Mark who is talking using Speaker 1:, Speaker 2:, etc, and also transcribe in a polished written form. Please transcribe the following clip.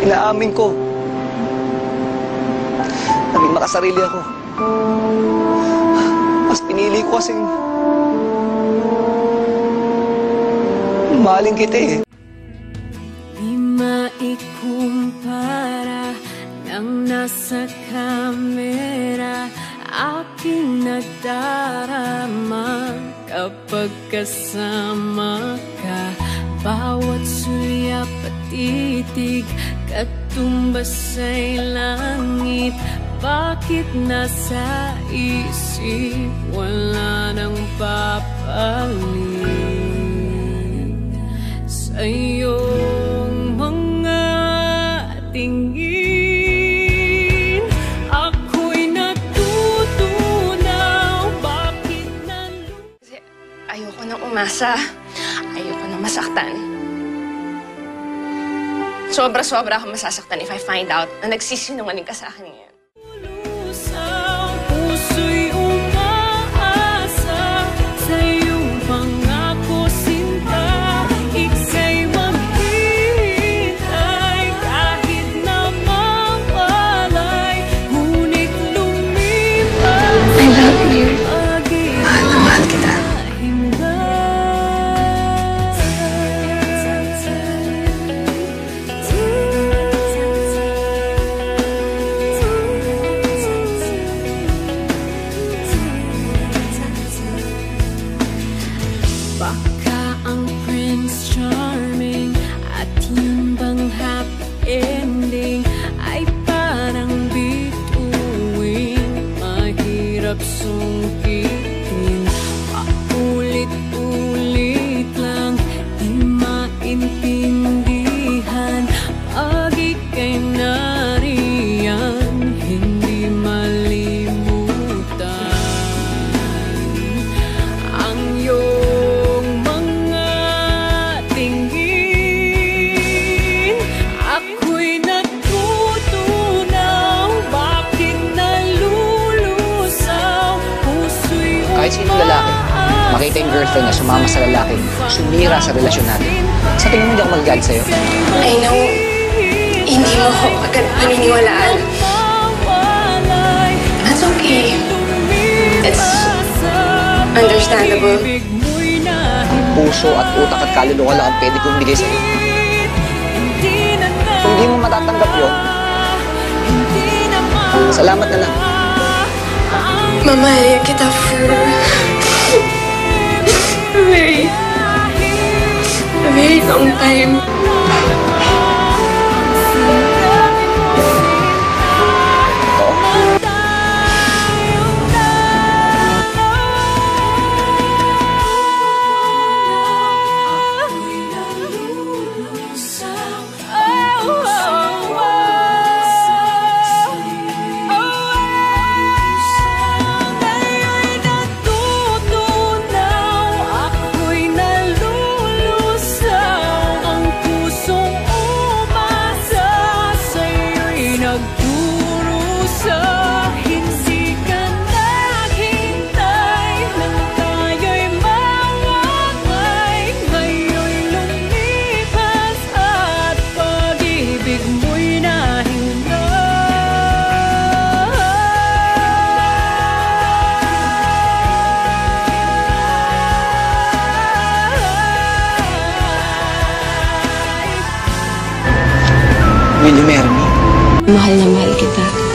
Speaker 1: Inaamin ko. Naging makasarili ako. Mas pinili ko kasing mahalin kita eh.
Speaker 2: Di maikumpara ng nasa kamera, aking nadarama kapag kasama ka. Bawat sulyap at titig, katumbas ay langit. Bakit nasa isip wala nang papalit sa iyong mga tingin? Ako'y natutunaw, bakit
Speaker 3: Kasi ayoko nang umasa. Ayoko nang masaktan. Sobra-sobra ako masasaktan if I find out na nagsisinungaling ka sa akin ngayon.
Speaker 2: Puso'y umaasa sa iyong pangako, sinta. Ika'y maghihintay kahit na mawalay, ngunit lumipas.
Speaker 3: I love you. Mahal na mahal kita.
Speaker 2: Baka ang Prince Charming at yun bang happy ending ay parang bituin, mahirap sungkitin. Paulit-ulit lang, di maintindihan. Pag ika'y nariyan, hindi malimutan ang iyong mga tingin. Ako'y natutunaw, bakit nalulusaw? Puso'y
Speaker 1: Kahit sino lalaki, makita yung girlfriend niya sumama sa lalaki, sumira sa relasyon natin. Sa tingin mo hindi ako mag-guide sa'yo?
Speaker 3: I know, hindi mo ako agad paniniwalaan. That's okay. It's understandable.
Speaker 1: Puso at utak at kaluluwa lang ang pwede kong bigay sa'yo. Kung hindi mo matatanggap yun, salamat na lang.
Speaker 3: Mamahalin kita for a very long time.
Speaker 1: Will you marry me?
Speaker 3: Mahal na mahal kita.